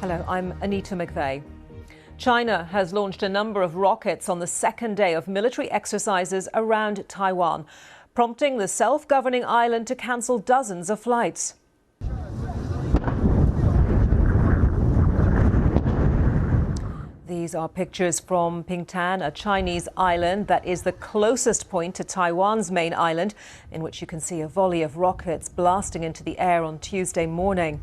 Hello, I'm Anita McVeigh. China has launched a number of rockets on the second day of military exercises around Taiwan, prompting the self-governing island to cancel dozens of flights. These are pictures from Pingtan, a Chinese island that is the closest point to Taiwan's main island, in which you can see a volley of rockets blasting into the air on Tuesday morning.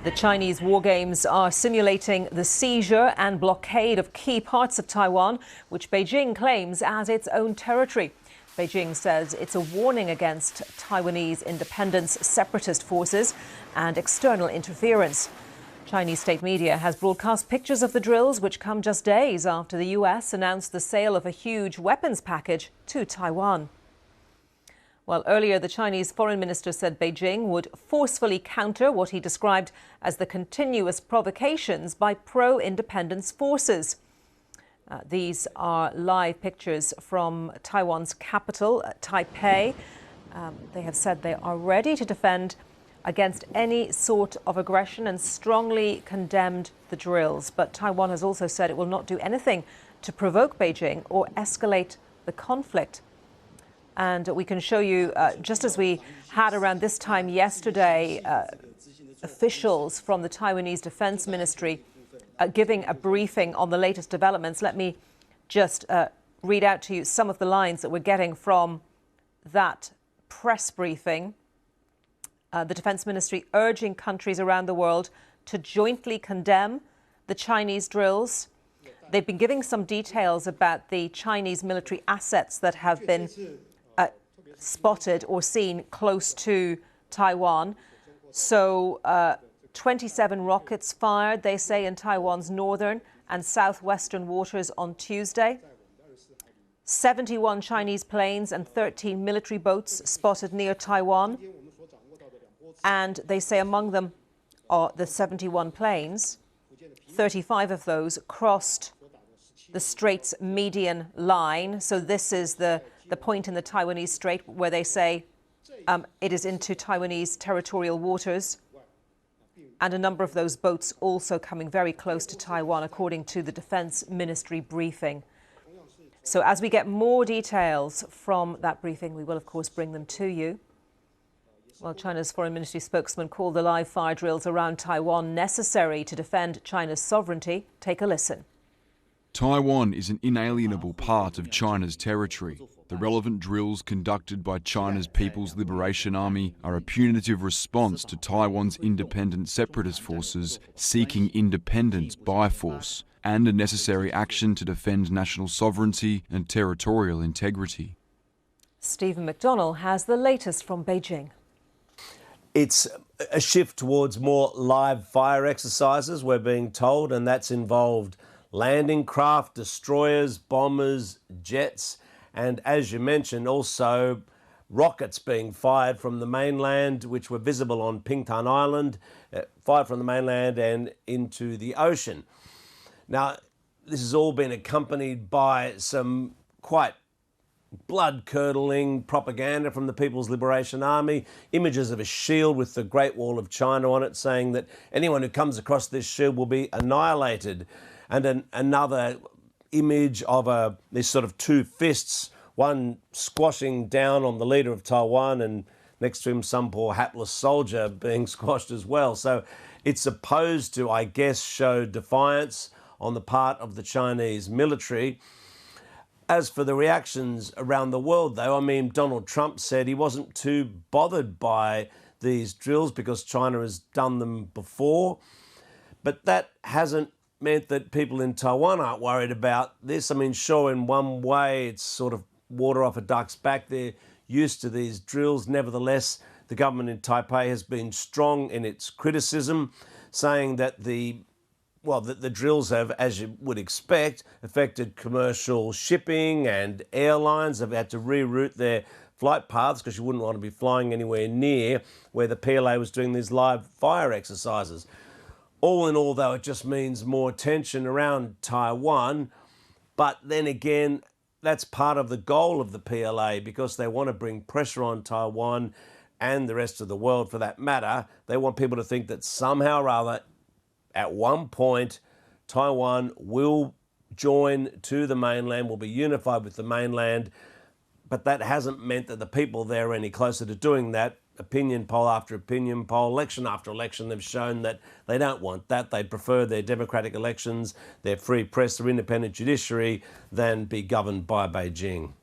The Chinese war games are simulating the seizure and blockade of key parts of Taiwan, which Beijing claims as its own territory. Beijing says it's a warning against Taiwanese independence, separatist forces and external interference. Chinese state media has broadcast pictures of the drills, which come just days after the US announced the sale of a huge weapons package to Taiwan. Well, earlier, the Chinese foreign minister said Beijing would forcefully counter what he described as the continuous provocations by pro-independence forces. These are live pictures from Taiwan's capital, Taipei. They have said they are ready to defend against any sort of aggression and strongly condemned the drills. But Taiwan has also said it will not do anything to provoke Beijing or escalate the conflict. And we can show you, just as we had around this time yesterday, officials from the Taiwanese Defense Ministry giving a briefing on the latest developments. Let me just read out to you some of the lines that we're getting from that press briefing. The Defense Ministry urging countries around the world to jointly condemn the Chinese drills. They've been giving some details about the Chinese military assets that have been spotted or seen close to Taiwan. So 27 rockets fired, they say, in Taiwan's northern and southwestern waters on Tuesday. 71 Chinese planes and 13 military boats spotted near Taiwan. And they say among them are the 71 planes. 35 of those crossed the Strait's median line. So this is the point in the Taiwanese Strait where they say it is into Taiwanese territorial waters. And a number of those boats also coming very close to Taiwan, according to the Defense Ministry briefing. So as we get more details from that briefing, we will, of course, bring them to you. Well, China's Foreign Ministry spokesman called the live fire drills around Taiwan necessary to defend China's sovereignty. Take a listen. Taiwan is an inalienable part of China's territory. The relevant drills conducted by China's People's Liberation Army are a punitive response to Taiwan's independent separatist forces seeking independence by force, and a necessary action to defend national sovereignty and territorial integrity. Stephen McDonnell has the latest from Beijing. It's a shift towards more live fire exercises, we're being told, and that's involved landing craft, destroyers, bombers, jets, and as you mentioned, also rockets being fired from the mainland, which were visible on Pingtan Island, fired from the mainland and into the ocean. Now, this has all been accompanied by some quite blood-curdling propaganda from the People's Liberation Army, images of a shield with the Great Wall of China on it, saying that anyone who comes across this shield will be annihilated. And another image of these sort of two fists, one squashing down on the leader of Taiwan and next to him some poor hapless soldier being squashed as well. So it's supposed to, I guess, show defiance on the part of the Chinese military. As for the reactions around the world, though, I mean, Donald Trump said he wasn't too bothered by these drills because China has done them before. But that hasn't meant that people in Taiwan aren't worried about this. I mean, sure, in one way, it's sort of water off a duck's back. They're used to these drills. Nevertheless, the government in Taipei has been strong in its criticism, saying that the drills have, as you would expect, affected commercial shipping and airlines. Have had to reroute their flight paths because you wouldn't want to be flying anywhere near where the PLA was doing these live fire exercises. All in all, though, it just means more tension around Taiwan. But then again, that's part of the goal of the PLA because they want to bring pressure on Taiwan and the rest of the world for that matter. They want people to think that somehow or other, at one point, Taiwan will join to the mainland, will be unified with the mainland, but that hasn't meant that the people there are any closer to doing that. Opinion poll after opinion poll, election after election, they've shown that they don't want that. They prefer their democratic elections, their free press, their independent judiciary, than be governed by Beijing.